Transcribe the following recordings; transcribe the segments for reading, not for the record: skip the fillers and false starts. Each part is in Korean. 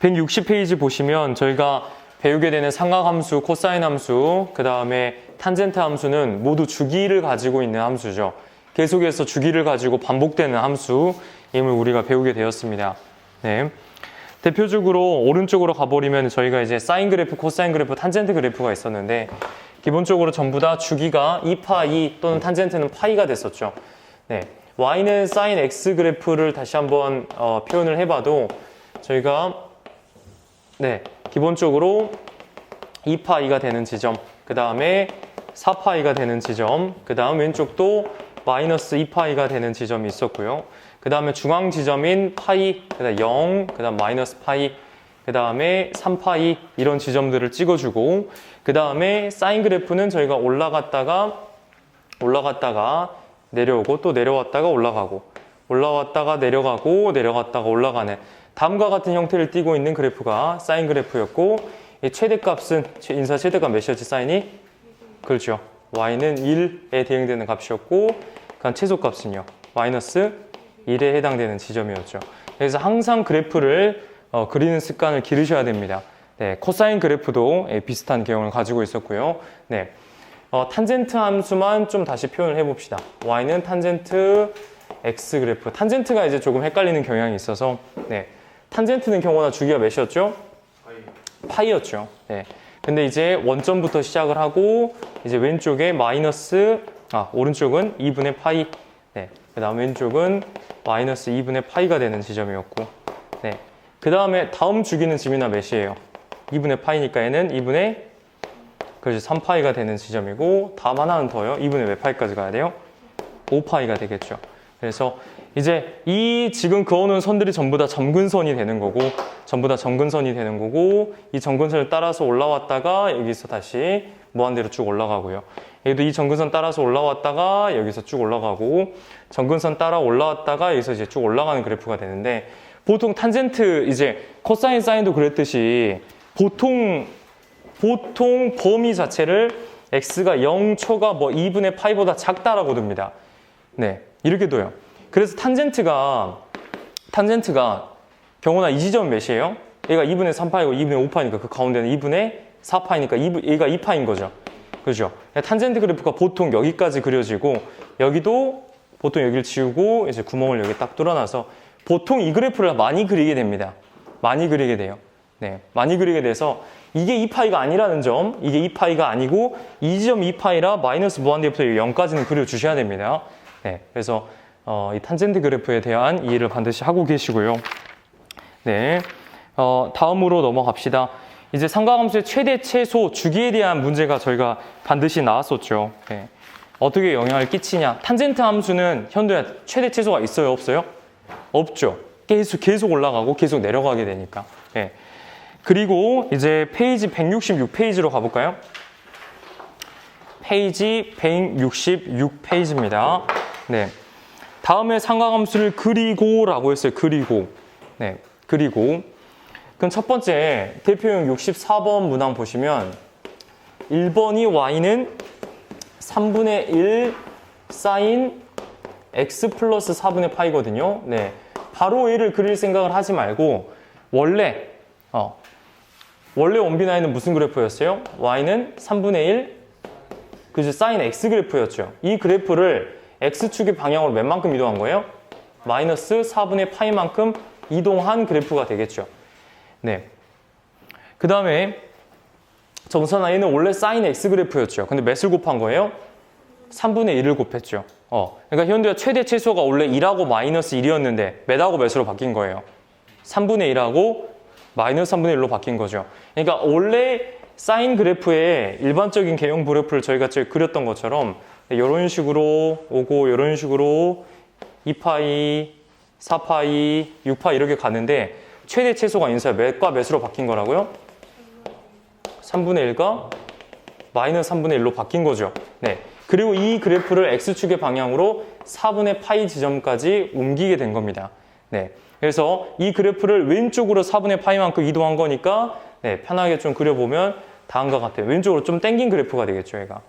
160페이지 보시면 저희가 배우게 되는 삼각함수, 코사인 함수, 그 다음에 탄젠트 함수는 모두 주기를 가지고 있는 함수죠. 계속해서 주기를 가지고 반복되는 함수임을 우리가 배우게 되었습니다. 네. 대표적으로 오른쪽으로 가버리면 저희가 이제 사인 그래프, 코사인 그래프, 탄젠트 그래프가 있었는데 기본적으로 전부 다 주기가 2파이 또는 탄젠트는 파이가 됐었죠. 네. y는 사인 x 그래프를 다시 한번 표현을 해봐도 저희가 기본적으로 2파이가 되는 지점, 그 다음에 4파이가 되는 지점, 그 다음 왼쪽도 마이너스 2파이가 되는 지점이 있었고요. 그 다음에 중앙 지점인 파이, 그 다음 0, 그 다음 마이너스 파이, 그 다음에 3파이 이런 지점들을 찍어주고 그 다음에 사인 그래프는 저희가 올라갔다가 내려오고 또 내려왔다가 올라왔다가 내려갔다가 올라가는 다음과 같은 형태를 띠고 있는 그래프가 사인 그래프였고 이 최대값은 인사 최대값 몇이었지 사인이? 그렇죠. y는 1에 대응되는 값이었고 그다음 최소값은요. 마이너스 1에 해당되는 지점이었죠. 그래서 항상 그래프를 그리는 습관을 기르셔야 됩니다. 네, 코사인 그래프도 비슷한 개형을 가지고 있었고요. 네, 탄젠트 함수만 좀 다시 표현을 해봅시다. y는 탄젠트 x 그래프. 탄젠트가 이제 조금 헷갈리는 경향이 있어서 네, 탄젠트는 경우나 주기가 몇이었죠? 파이였죠. 네. 근데 이제 원점부터 시작을 하고 이제 왼쪽에 오른쪽은 2분의 파이. 네. 그다음 왼쪽은 마이너스 2분의 파이가 되는 지점이었고. 네. 그다음에 다음 주기는 지민아 몇이에요? 2분의 파이니까 얘는 2분의 3파이가 되는 지점이고 다음 하나는 더요. 2분의 몇 파이까지 가야 돼요? 5파이가 되겠죠. 그래서 이제 이 지금 그어놓은 선들이 전부 다 점근선이 되는 거고 이 점근선을 따라서 올라왔다가 여기서 다시 무한대로 쭉 올라가고요. 여기도 이 점근선 따라서 올라왔다가 여기서 쭉 올라가고 점근선 따라 올라왔다가 여기서 이제 쭉 올라가는 그래프가 되는데 보통 탄젠트 이제 코사인 사인도 그랬듯이 보통 범위 자체를 x가 0초가 2분의 파이보다 작다라고 둡니다. 네, 이렇게 둬요. 그래서 탄젠트가 경우나 이 지점은 몇이에요? 얘가 2분의 3파이고 2분의 5파이니까 그 가운데는 2분의 4파이니까 얘가 2파인 거죠. 그렇죠? 탄젠트 그래프가 보통 여기까지 그려지고 여기도 보통 여기를 지우고 이제 구멍을 여기 딱 뚫어놔서 보통 이 그래프를 많이 그리게 됩니다. 많이 그리게 돼요. 네, 많이 그리게 돼서 이게 2파이가 아니라는 점, 이게 2파이가 아니고 이 지점 2파이라 마이너스 무한대부터 0까지는 그려주셔야 됩니다. 네, 그래서 이 탄젠트 그래프에 대한 이해를 반드시 하고 계시고요. 네, 다음으로 넘어갑시다. 이제 삼각함수의 최대, 최소, 주기에 대한 문제가 저희가 반드시 나왔었죠. 네. 어떻게 영향을 끼치냐? 탄젠트 함수는 현도야 최대, 최소가 있어요, 없어요? 없죠. 계속 올라가고 계속 내려가게 되니까. 네. 그리고 이제 페이지 166페이지로 가볼까요? 페이지 166페이지입니다. 네. 다음에 삼각함수를 그리고라고 했어요. 그리고. 네. 그리고. 그럼 첫 번째 대표용 64번 문항 보시면 1번이 y는 3분의 1 사인 x 플러스 4분의 파이거든요. 네. 바로 얘를 그릴 생각을 하지 말고 원래 원빈아이는 무슨 그래프였어요? y는 3분의 1 그죠? 사인 x 그래프였죠. 이 그래프를 x축의 방향으로 몇 만큼 이동한 거예요? 마이너스 4분의 파이만큼 이동한 그래프가 되겠죠. 네. 그 다음에 정선 i는 원래 사인 x 그래프였죠. 근데 몇을 곱한 거예요? 3분의 1을 곱했죠. 그러니까 현대가 최대 최소가 원래 1하고 마이너스 1이었는데 몇하고 몇으로 바뀐 거예요? 3분의 1하고 마이너스 3분의 1로 바뀐 거죠. 그러니까 원래 사인 그래프의 일반적인 개형 그래프를 저희가 그렸던 것처럼 이런 식으로 오고 이런 식으로 2파이, 4파이, 6파이 이렇게 가는데 최대 최소가 인수야 몇과 몇으로 바뀐 거라고요? 3분의 1과 마이너스 3분의 1로 바뀐 거죠. 네. 그리고 이 그래프를 x축의 방향으로 4분의 파이 지점까지 옮기게 된 겁니다. 네. 그래서 이 그래프를 왼쪽으로 4분의 파이만큼 이동한 거니까 네, 편하게 좀 그려보면 다음과 같아요. 왼쪽으로 좀 당긴 그래프가 되겠죠. 얘가.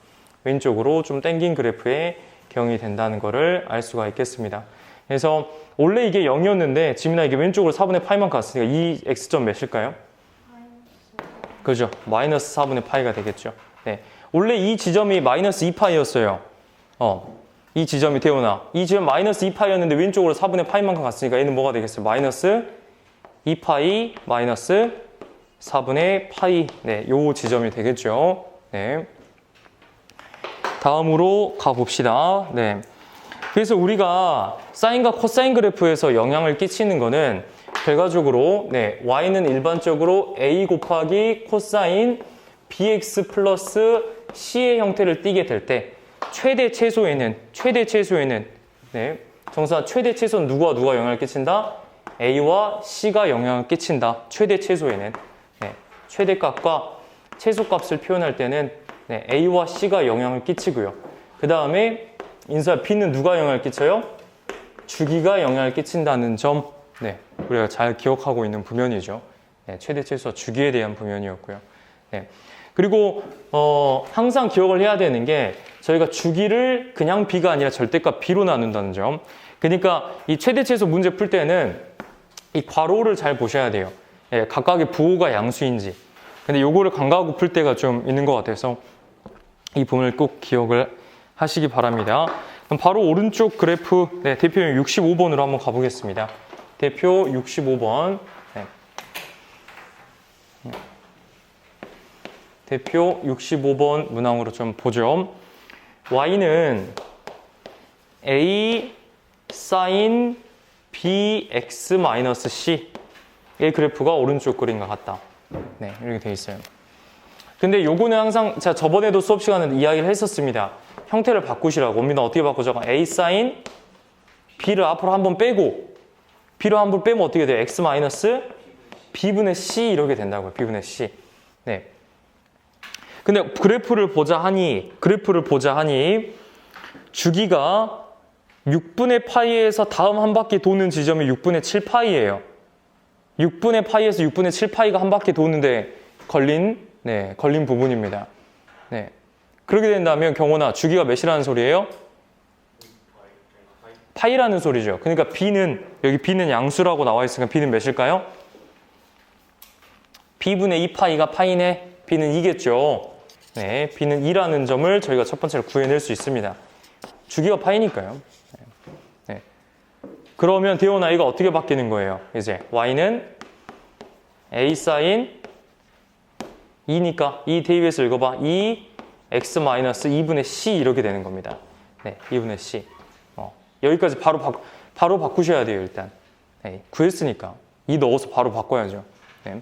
왼쪽으로 좀 당긴 그래프의 경이 된다는 것을 알 수가 있겠습니다. 그래서 원래 이게 0이었는데 지민아 이게 왼쪽으로 4분의 파이만 갔으니까 이 x점 몇일까요? 그죠? 마이너스 4분의 파이가 되겠죠. 네. 원래 이 지점이 마이너스 2파이였어요. 이 지점이 태어나. 이 지점 마이너스 2파이였는데 왼쪽으로 4분의 파이만큼 갔으니까 얘는 뭐가 되겠어요? 마이너스 2파이 마이너스 4분의 파이. 네, 요 지점이 되겠죠. 네. 다음으로 가봅시다. 네. 그래서 우리가 사인과 코사인 그래프에서 영향을 끼치는 거는 결과적으로 네, y는 일반적으로 a 곱하기 코사인 bx 플러스 c의 형태를 띠게 될 때 최대 최소에는 네, 정사 최대 최소는 누가 영향을 끼친다? a와 c가 영향을 끼친다. 최대 최소에는 네, 최대값과 최소값을 표현할 때는 네, a와 c가 영향을 끼치고요. 그 다음에 인사 b는 누가 영향을 끼쳐요? 주기가 영향을 끼친다는 점 네, 우리가 잘 기억하고 있는 부면이죠. 네, 최대 최소와 주기에 대한 부면이었고요. 네. 그리고 항상 기억을 해야 되는 게 저희가 주기를 그냥 b가 아니라 절대값 b로 나눈다는 점. 그러니까 이 최대 최소 문제 풀 때는 이 괄호를 잘 보셔야 돼요. 예, 각각의 부호가 양수인지. 근데 요거를 간과하고 풀 때가 좀 있는 것 같아서 이 부분을 꼭 기억을 하시기 바랍니다. 그럼 바로 오른쪽 그래프 네, 대표용 65번으로 한번 가보겠습니다. 대표 65번. 네. 대표 65번 문항으로 좀 보죠. y는 a sin bx-c 의 그래프가 오른쪽 그림과 같다. 네, 이렇게 돼 있어요. 근데 요거는 항상 제가 저번에도 수업 시간에 이야기를 했었습니다. 형태를 바꾸시라고. 옵니다. 어떻게 바꾸죠? a sin b를 앞으로 한번 빼고 b로 한 번 빼면 어떻게 돼요? x 마이너스 b분의 c 이렇게 된다고요. b분의 c. 네. 근데 그래프를 보자 하니 주기가 6분의 파이에서 다음 한 바퀴 도는 지점이 6분의 7 파이예요. 6분의 파이에서 6분의 7 파이가 한 바퀴 도는데 걸린 부분입니다. 네. 그렇게 된다면 경호나 주기가 몇이라는 소리예요? 파이라는 소리죠. 그러니까 여기 b는 양수라고 나와 있으니까 b는 몇일까요? b분의 2파이가 파이네. b는 2겠죠. 네, b는 2라는 점을 저희가 첫 번째로 구해낼 수 있습니다. 주기가 파이니까요. 네. 그러면 대원 i가 어떻게 바뀌는 거예요? 이제 y는 a sin 2니까 이 대입해서 읽어봐. 2x-2분의 c 이렇게 되는 겁니다. 네, 2분의 c. 여기까지 바로 바꾸셔야 돼요, 일단. 네, 구했으니까. 2 넣어서 바로 바꿔야죠. 네.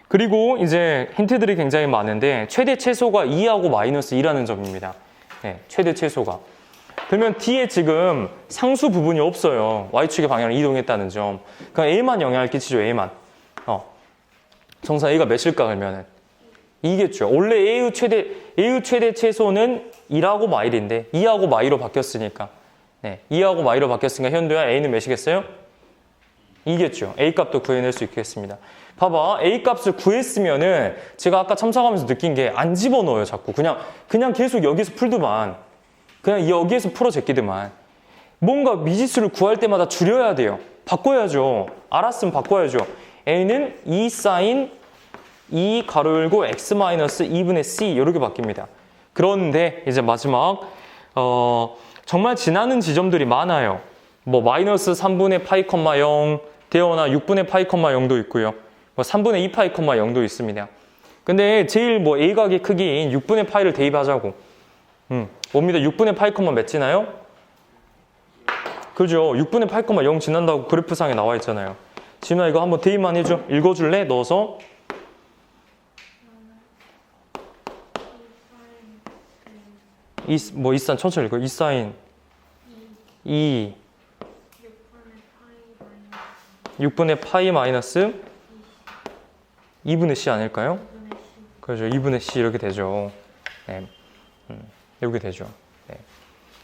그리고 이제 힌트들이 굉장히 많은데 최대 최소가 2하고 마이너스 2라는 점입니다. 네, 최대 최소가. 그러면 D에 지금 상수 부분이 없어요. Y축의 방향을 이동했다는 점. 그럼 A만 영향을 끼치죠, A만. 정사 A가 몇일까, 그러면은? 2겠죠. 원래 A의 최대 최소는 2하고 마일인데 2하고 마이로 바뀌었으니까. 네, 2하고 마이로 바뀌었으니까 현도야 A는 몇이겠어요? 2겠죠. A 값도 구해낼 수 있겠습니다. 봐봐, A 값을 구했으면은 제가 아까 첨삭하면서 느낀 게 안 집어넣어요, 자꾸. 그냥 계속 여기서 풀더만. 그냥 여기에서 풀어 제끼더만. 뭔가 미지수를 구할 때마다 줄여야 돼요. 바꿔야죠. 알았으면 바꿔야죠. A는 2 sin 2 가로 열고 x 마이너스 2분의 c 이렇게 바뀝니다. 그런데 이제 마지막 정말 지나는 지점들이 많아요. 뭐 마이너스 3분의 파이, 0 되어나 6분의 파이, 0도 있고요. 뭐 3분의 2 파이, 0도 있습니다. 근데 제일 뭐 A각의 크기인 6분의 파이를 대입하자고. 뭡니다. 6분의 파이, 몇 지나요? 그죠. 6분의 파이, 0 지난다고 그래프상에 나와 있잖아요. 지민아 이거 한번 대입만 해줘. 읽어줄래? 넣어서. 이산 천천히 읽어. 2사인 2 6분의 파이 마이너스 2분의 c 아닐까요? 그렇죠. 2분의 c 이렇게 되죠. 네. 이렇게 되죠. 네.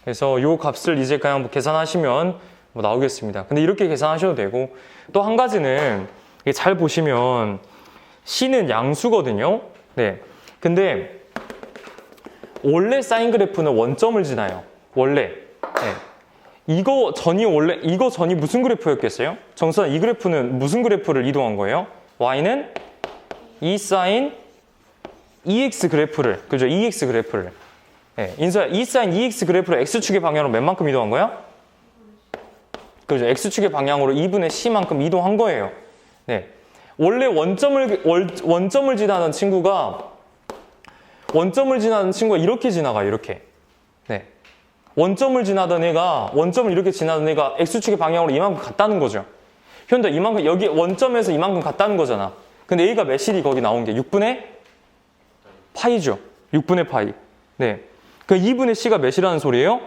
그래서 이 값을 이제 그냥 뭐 계산하시면 뭐 나오겠습니다. 근데 이렇게 계산하셔도 되고 또 한 가지는 잘 보시면 c는 양수거든요. 네. 근데 원래 사인 그래프는 원점을 지나요. 원래. 네. 이거 전이 무슨 그래프였겠어요? 정수한 이 그래프는 무슨 그래프를 이동한 거예요? y는 e sin EX 그래프를, 그죠? EX 그래프를. 네, 인수야, E sin EX 그래프를 X축의 방향으로 몇 만큼 이동한 거야? 그죠? X축의 방향으로 2분의 C만큼 이동한 거예요. 네. 원래 원점을 지나는 친구가 이렇게 지나가요, 이렇게. 네. 원점을 이렇게 지나던 애가 X축의 방향으로 이만큼 갔다는 거죠. 현재 이만큼, 여기 원점에서 이만큼 갔다는 거잖아. 근데 A가 몇이리 거기 나온 게 6분의 파이죠. 6분의 파이. 네. 그 2분의 C가 몇이라는 소리예요?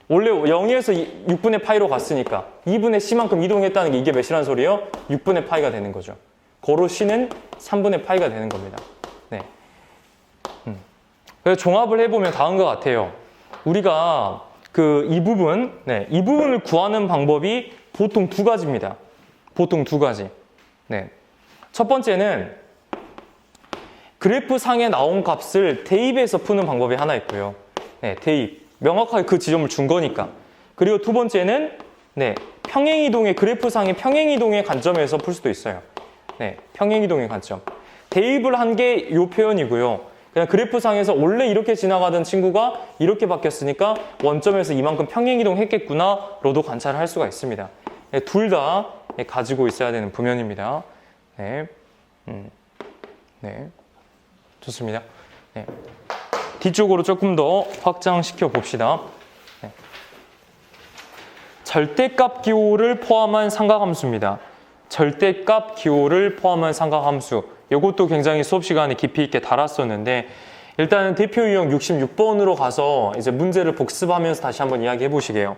원래 0에서 6분의 파이로 갔으니까 2분의 C만큼 이동했다는 게 이게 몇이라는 소리예요? 6분의 파이가 되는 거죠. 고로 C는 3분의 파이가 되는 겁니다. 네. 그래서 종합을 해보면 다음과 같아요. 우리가 이 부분을 구하는 방법이 보통 두 가지입니다. 보통 두 가지. 네. 첫 번째는 그래프 상에 나온 값을 대입해서 푸는 방법이 하나 있고요. 네, 대입. 명확하게 그 지점을 준 거니까. 그리고 두 번째는 그래프 상의 평행이동의 관점에서 풀 수도 있어요. 네, 평행이동의 관점. 대입을 한 게 이 표현이고요. 그냥 그래프 상에서 원래 이렇게 지나가던 친구가 이렇게 바뀌었으니까 원점에서 이만큼 평행이동 했겠구나로도 관찰을 할 수가 있습니다. 네, 둘 다 가지고 있어야 되는 부면입니다. 네. 네. 좋습니다. 네. 뒤쪽으로 조금 더 확장시켜 봅시다. 네. 절대값 기호를 포함한 삼각함수입니다. 절대값 기호를 포함한 삼각함수. 이것도 굉장히 수업 시간에 깊이 있게 다뤘었는데 일단은 대표 유형 66번으로 가서 이제 문제를 복습하면서 다시 한번 이야기해 보시게요.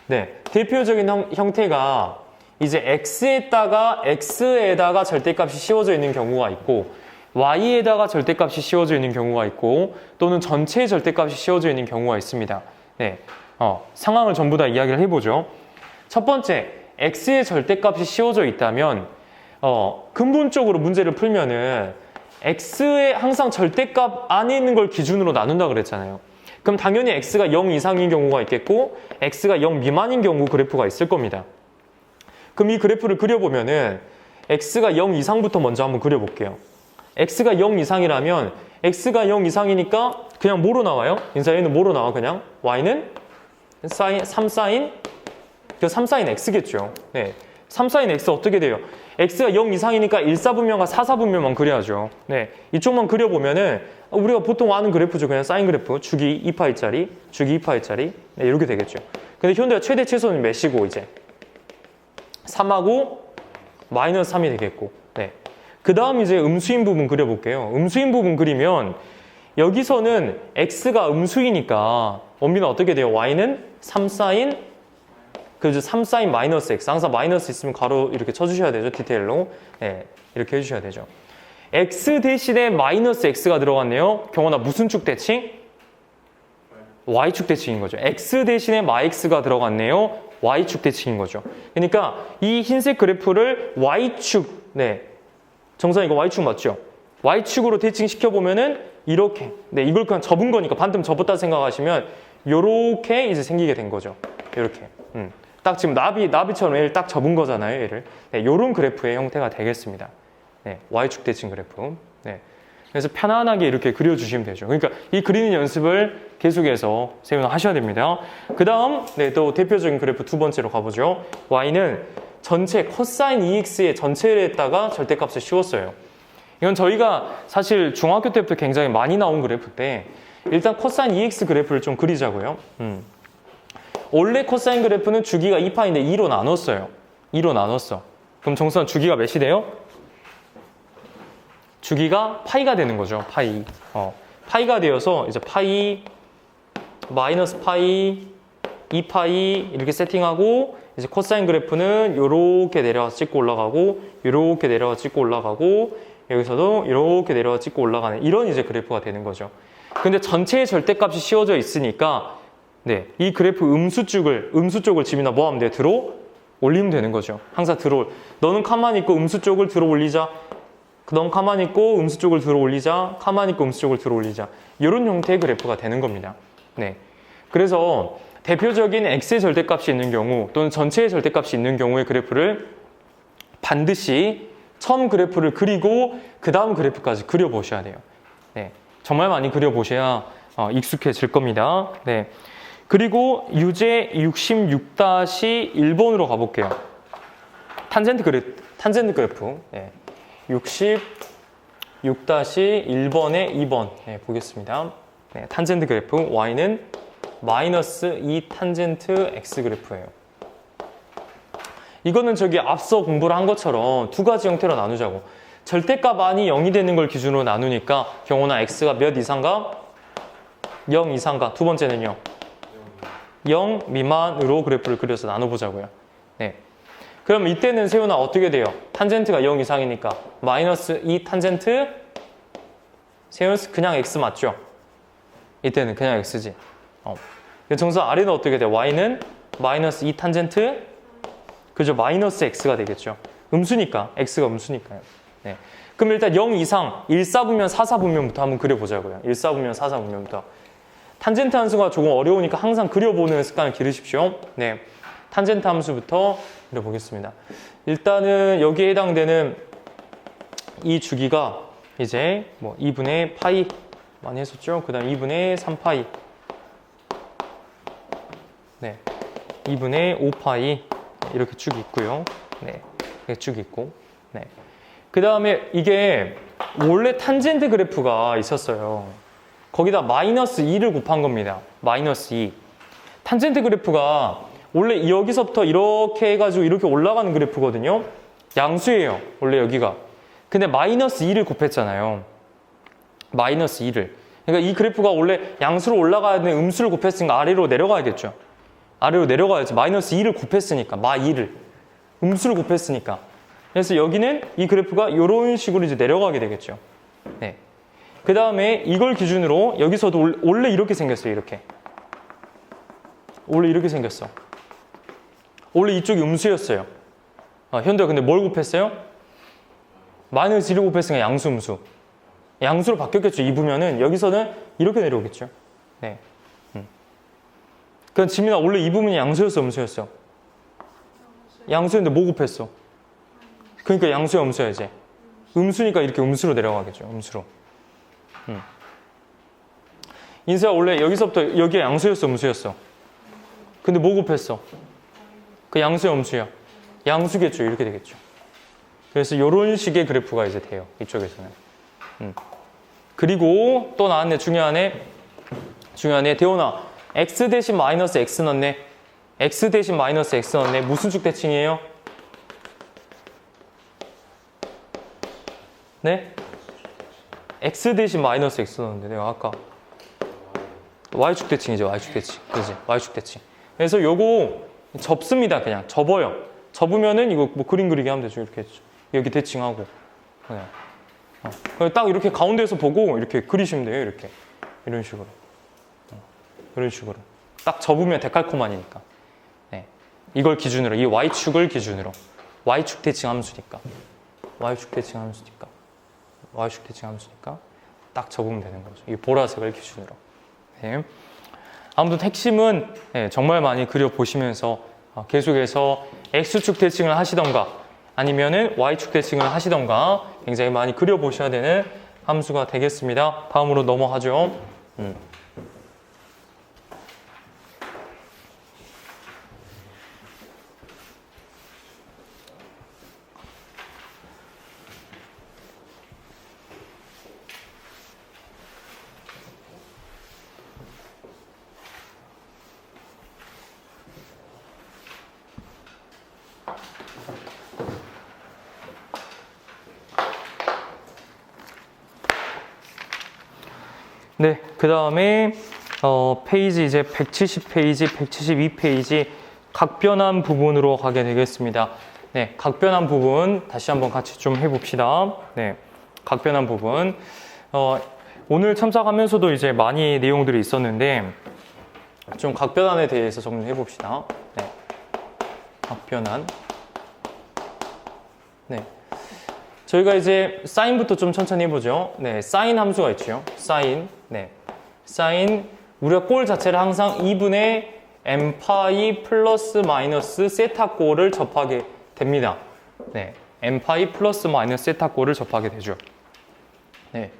네. 대표적인 형태가 이제 x에다가 절대값이 씌워져 있는 경우가 있고 y에다가 절대값이 씌워져 있는 경우가 있고 또는 전체의 절대값이 씌워져 있는 경우가 있습니다. 네, 상황을 전부 다 이야기를 해보죠. 첫 번째, x의 절대값이 씌워져 있다면 근본적으로 문제를 풀면은 x의 항상 절대값 안에 있는 걸 기준으로 나눈다 그랬잖아요. 그럼 당연히 x가 0 이상인 경우가 있겠고 x가 0 미만인 경우 그래프가 있을 겁니다. 그럼 이 그래프를 그려보면은 x가 0 이상부터 먼저 한번 그려볼게요. x가 0 이상이라면 x가 0 이상이니까 그냥 뭐로 나와요? 인사에는 뭐로 나와 그냥? y는 3sin 3sin x겠죠. 네, 3sin x 어떻게 돼요? x가 0 이상이니까 1사분면과 4사분면만 그려야죠. 네, 이쪽만 그려보면은 우리가 보통 아는 그래프죠. 그냥 사인 그래프 주기 2파이짜리 주기 2파이짜리 네, 이렇게 되겠죠. 근데 현대가 최대 최소는 몇이고 이제 3하고 마이너스 3이 되겠고 네. 그 다음 이제 음수인 부분 그려볼게요. 음수인 부분 그리면 여기서는 x가 음수이니까 원빈은 어떻게 돼요? y는 3sin 그죠? 3sin 마이너스 x 항상 마이너스 있으면 가로 이렇게 쳐주셔야 되죠. 디테일로 네, 이렇게 해주셔야 되죠. x 대신에 마이너스 x가 들어갔네요. 경원아 무슨 축 대칭? y축 대칭인 거죠. x 대신에 마x가 들어갔네요. y축 대칭인 거죠. 그러니까 이 흰색 그래프를 y축 네. 정상 이거 y축 맞죠? y축으로 대칭시켜보면은 이렇게 네 이걸 그냥 접은 거니까 반쯤 접었다 생각하시면 요렇게 이제 생기게 된 거죠. 요렇게 딱 지금 나비처럼 얘를 딱 접은 거잖아요. 얘를 네, 요런 그래프의 형태가 되겠습니다. 네, y축 대칭 그래프 네, 그래서 편안하게 이렇게 그려주시면 되죠. 그러니까 이 그리는 연습을 계속해서 쌤은 하셔야 됩니다. 그 다음 네, 또 대표적인 그래프 두 번째로 가보죠. y는 전체 코사인 EX의 전체에다가 절대값을 씌웠어요. 이건 저희가 사실 중학교 때부터 굉장히 많이 나온 그래프인데 일단 코사인 EX 그래프를 좀 그리자고요. 원래 코사인 그래프는 주기가 2파인데 2로 나눴어요. 2로 나눴어. 그럼 정수한 주기가 몇이 돼요? 주기가 파이가 되는 거죠. 파이. 파이가 되어서 이제 파이, 마이너스 파이, 2파이 이렇게 세팅하고 이제 코사인 그래프는 이렇게 내려와서 찍고 올라가고 이렇게 내려와서 찍고 올라가고 여기서도 이렇게 내려와서 찍고 올라가는 이런 이제 그래프가 되는 거죠. 근데 전체의 절대값이 씌워져 있으니까 네, 이 그래프 음수 쪽을 집이나 뭐 하면 돼? 들어 올리면 되는 거죠. 항상 너는 가만히 있고 음수 쪽을 들어 올리자. 넌 가만히 있고 음수 쪽을 들어 올리자. 가만히 있고 음수 쪽을 들어 올리자. 이런 형태의 그래프가 되는 겁니다. 네. 그래서 대표적인 x의 절대값이 있는 경우 또는 전체의 절대값이 있는 경우의 그래프를 반드시 처음 그래프를 그리고 그 다음 그래프까지 그려보셔야 돼요. 네, 정말 많이 그려보셔야 익숙해질 겁니다. 네, 그리고 유제 66-1번으로 가볼게요. 탄젠트 그래프. 네, 66-1번의 2번 네, 보겠습니다. 네, 탄젠트 그래프 y는 마이너스 2 탄젠트 x 그래프예요. 이거는 저기 앞서 공부를 한 것처럼 두 가지 형태로 나누자고. 절대값 안이 0이 되는 걸 기준으로 나누니까 경우나 x가 몇 이상가? 0 이상가. 두 번째는요. 0 미만으로 그래프를 그려서 나눠보자고요. 네. 그럼 이때는 세훈아 어떻게 돼요? 탄젠트가 0 이상이니까 마이너스 2 탄젠트 세훈 그냥 x 맞죠? 이때는 그냥 x지. 정수 아래는 어떻게 돼요? y는 마이너스 2 탄젠트 그죠? 마이너스 x가 되겠죠. 음수니까. x가 음수니까요. 네. 그럼 일단 0 이상 1사분면 4사분면부터 한번 그려보자고요. 1사분면 4사분면부터. 탄젠트 함수가 조금 어려우니까 항상 그려보는 습관을 기르십시오. 네. 탄젠트 함수부터 그려보겠습니다. 일단은 여기에 해당되는 이 주기가 이제 뭐 2분의 파이 많이 했었죠. 그 다음 2분의 3파이 네. 2분의 5파이 이렇게 쭉 있고요. 네, 이렇게 쭉 있고. 네. 그 다음에 이게 원래 탄젠트 그래프가 있었어요. 거기다 마이너스 2를 곱한 겁니다. 마이너스 2. 탄젠트 그래프가 원래 여기서부터 이렇게 해가지고 이렇게 올라가는 그래프거든요. 양수예요. 원래 여기가. 근데 마이너스 2를 곱했잖아요. 마이너스 2를. 그러니까 이 그래프가 원래 양수로 올라가야 되는 음수를 곱했으니까 아래로 내려가야겠죠. 아래로 내려가야지. 마이너스 2를 곱했으니까. 마 2를. 음수를 곱했으니까. 그래서 여기는 이 그래프가 이런 식으로 이제 내려가게 되겠죠. 네. 그 다음에 이걸 기준으로 여기서도 원래 이렇게 생겼어요. 이렇게. 원래 이렇게 생겼어. 원래 이쪽이 음수였어요. 현대가 근데 뭘 곱했어요? 마이너스 1을 곱했으니까 양수, 음수. 양수로 바뀌었겠죠. 2부면은 여기서는 이렇게 내려오겠죠. 네. 그럼 지민아 원래 이 부분이 양수였어, 음수였어? 양수였는데 뭐 곱했어? 그러니까 양수야, 음수야 이제. 음수니까 이렇게 음수로 내려가겠죠. 음수로. 인수야 원래 여기서부터 여기에 양수였어, 음수였어? 근데 뭐 곱했어? 그 양수야, 음수야? 양수겠죠. 이렇게 되겠죠. 그래서 이런 식의 그래프가 이제 돼요. 이쪽에서는. 그리고 또 나왔네. 중요하네. 대원아. x 대신 마이너스 x 넣네. x 대신 마이너스 x 넣네. 무슨 쭉 대칭이에요? 네? x 대신 마이너스 x 넣었는데 내가 아까 y축 대칭이죠. y축 대칭. 그지? y축 대칭. 그래서 요거 접습니다. 그냥 접어요. 접으면은 이거 뭐 그림 그리게 하면 되죠. 이렇게 했죠. 여기 대칭하고. 그냥. 딱 이렇게 가운데에서 보고 이렇게 그리시면 돼요. 이렇게. 이런 식으로. 이런 식으로. 딱 접으면 데칼코마니니까. 네. 이걸 기준으로, 이 y축을 기준으로. y축 대칭 함수니까. y축 대칭 함수니까. y축 대칭 함수니까. 딱 접으면 되는 거죠. 이 보라색을 기준으로. 네. 아무튼 핵심은 네, 정말 많이 그려보시면서 계속해서 x축 대칭을 하시던가 아니면은 y축 대칭을 하시던가 굉장히 많이 그려보셔야 되는 함수가 되겠습니다. 다음으로 넘어가죠. 네, 그 다음에 페이지 이제 170페이지, 172페이지 각변환 부분으로 가게 되겠습니다. 네, 각변환 부분 다시 한번 같이 좀 해봅시다. 네, 각변환 부분. 오늘 참석하면서도 이제 많이 내용들이 있었는데 좀 각변환에 대해서 정리해 봅시다. 네, 각변환. 네. 저희가 이제 사인부터 좀 천천히 해보죠. 네, 사인 함수가 있죠. 사인. 네. 사인. 우리가 꼴 자체를 항상 2분의 m파이 플러스 마이너스 세타꼴을 접하게 됩니다. 네, m파이 플러스 마이너스 세타꼴을 접하게 되죠. 네,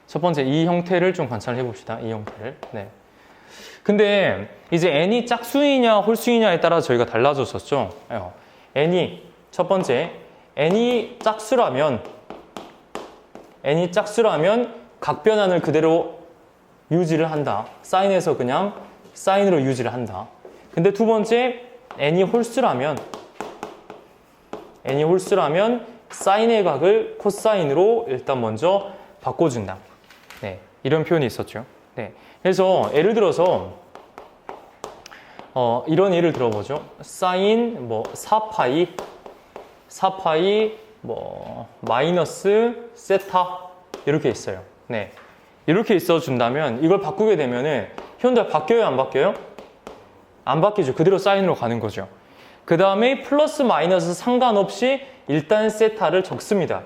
첫 번째 이 형태를 좀 관찰해 봅시다. 이 형태를. 네. 근데 이제 n이 짝수이냐 홀수이냐에 따라 저희가 달라졌었죠. n이 첫 번째 n이 짝수라면 각 변환을 그대로 유지를 한다. 사인에서 그냥 사인으로 유지를 한다. 근데 두 번째 n이 홀수라면 사인의 각을 코사인으로 일단 먼저 바꿔준다. 네, 이런 표현이 있었죠. 네, 그래서 예를 들어서 이런 예를 들어보죠. 사인 4파이 마이너스 세타 이렇게 있어요. 네, 이렇게 있어 준다면 이걸 바꾸게 되면은 현재 바뀌어요, 안 바뀌어요? 안 바뀌죠. 그대로 사인으로 가는 거죠. 그 다음에 플러스 마이너스 상관없이 일단 세타를 적습니다.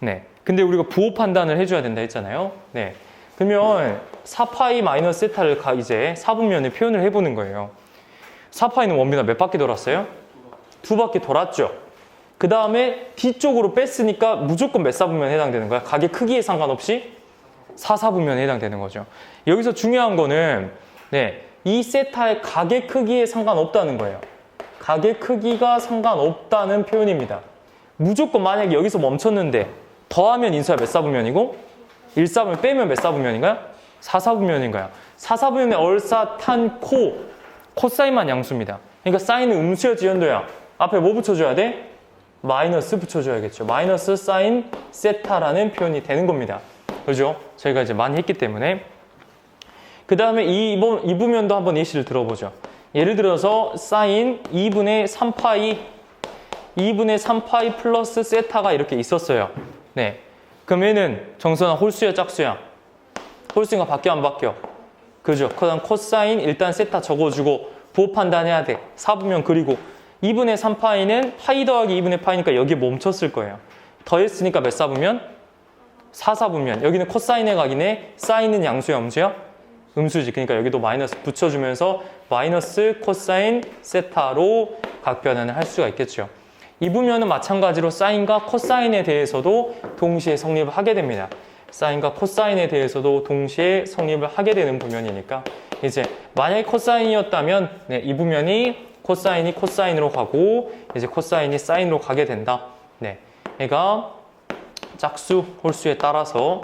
네, 근데 우리가 부호 판단을 해줘야 된다 했잖아요. 네, 그러면 4파이 마이너스 세타를 이제 4분면에 표현을 해보는 거예요. 4파이는 원빈화 몇 바퀴 돌았어요? 2바퀴 돌았죠. 그 다음에 뒤쪽으로 뺐으니까 무조건 몇 사분면에 해당되는 거야? 각의 크기에 상관없이 4사분면에 해당되는 거죠. 여기서 중요한 거는 이 세타의 각의 크기에 상관없다는 거예요. 각의 크기가 상관없다는 표현입니다. 무조건 만약에 여기서 멈췄는데 더하면 인수야 몇 사분면이고 1사분면 빼면 몇 사분면인가요? 4사분면인가요? 4사분면의 얼사, 탄, 코사인만 양수입니다. 그러니까 사인은 음수였지, 현도야. 앞에 뭐 붙여줘야 돼? 마이너스 붙여줘야겠죠. 마이너스 사인 세타라는 표현이 되는 겁니다. 그죠? 저희가 이제 많이 했기 때문에. 그 다음에 이 부면도 한번 예시를 들어보죠. 예를 들어서 사인 2분의 3파이 플러스 세타가 이렇게 있었어요. 네, 그러면은 정선아 홀수야 짝수야? 홀수인가 바뀌어 안 바뀌어? 그죠? 그다음 코사인 일단 세타 적어주고 부호 판단해야 돼. 4분면 그리고 2분의 3파이는 파이 더하기 2분의 파이니까 여기 멈췄을 거예요. 더했으니까 몇 사분면? 4사분면. 여기는 코사인의 각이네. 사인은 양수야 음수야? 음수지. 그러니까 여기도 마이너스 붙여주면서 마이너스 코사인 세타로 각 변환을 할 수가 있겠죠. 이 부면은 마찬가지로 사인과 코사인에 대해서도 동시에 성립을 하게 됩니다. 사인과 코사인에 대해서도 동시에 성립을 하게 되는 부면이니까 이제 만약에 코사인이었다면 이 부면이 코사인이 코사인으로 가고 이제 코사인이 사인으로 가게 된다. 네, 얘가 짝수, 홀수에 따라서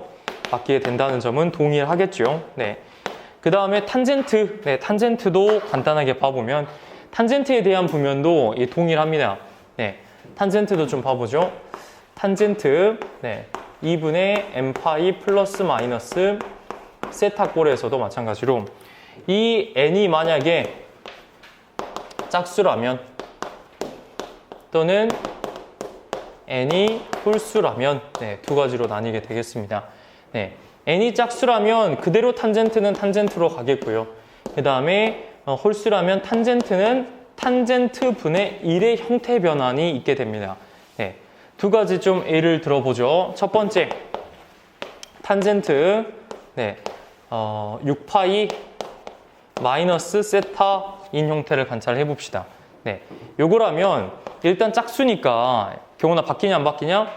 바뀌게 된다는 점은 동일하겠죠. 네. 그 다음에 탄젠트, 탄젠트도 간단하게 봐보면 탄젠트에 대한 부면도 동일합니다. 네, 탄젠트도 좀 봐보죠. 탄젠트, 2분의 m파이 플러스 마이너스 세타꼴에서도 마찬가지로 이 n이 만약에 짝수라면 또는 n이 홀수라면 두 가지로 나뉘게 되겠습니다. 네, n이 짝수라면 그대로 탄젠트는 탄젠트로 가겠고요. 그 다음에 홀수라면 탄젠트는 탄젠트 분의 1의 형태 변환이 있게 됩니다. 네, 두 가지 좀 예를 들어보죠. 첫 번째, 탄젠트 6파이 마이너스 세타인 형태를 관찰해 봅시다. 네, 요거라면 일단 짝수니까 경우나 바뀌냐 안 바뀌냐?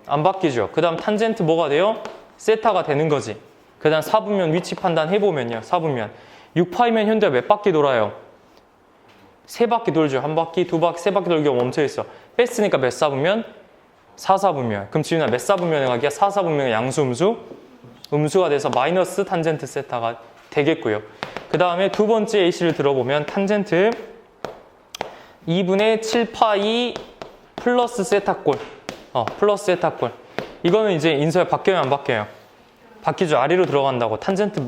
안 바뀌죠. 그 다음 탄젠트 뭐가 돼요? 세타가 되는 거지. 그 다음 4분면 위치 판단 해보면요. 4분면 6파이면 현재 몇 바퀴 돌아요? 3바퀴 돌죠. 1바퀴, 2바퀴, 3바퀴 돌기가 멈춰있어. 뺐으니까 몇 사분면? 4사분면. 그럼 지훈아 몇 사분면에 가기야? 4사분면의 양수 음수? 음수가 돼서 마이너스 탄젠트 세타가 되겠고요. 그 다음에 두 번째 예시를 들어보면 탄젠트 2분의 7파이 플러스 세타꼴. 플러스 세타꼴. 이거는 이제 인수가 바뀌어요, 안 바뀌어요? 바뀌죠. 아래로 들어간다고. 탄젠트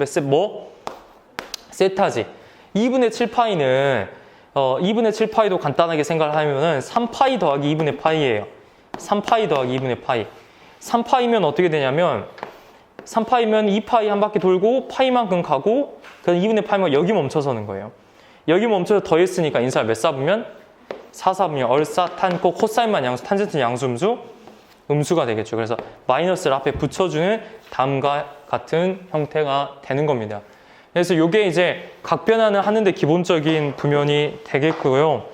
세타지. 2분의 7파이는 2분의 7파이도 간단하게 생각을 하면은 3파이 더하기 2분의 파이예요. 3파이 더하기 2분의 파이. 3파이면 어떻게 되냐면 3파이면 2파이 한 바퀴 돌고 파이만큼 가고 그다음 2분의 파이면 여기 멈춰서는 거예요. 여기 멈춰서 더했으니까 인수가 몇 사분면? 4사분면. 얼사, 탄, 코사인만 양수, 탄젠트 양수, 음수? 음수가 되겠죠. 그래서 마이너스를 앞에 붙여주는 다음과 같은 형태가 되는 겁니다. 그래서 이게 이제 각 변환을 하는데 기본적인 부면이 되겠고요.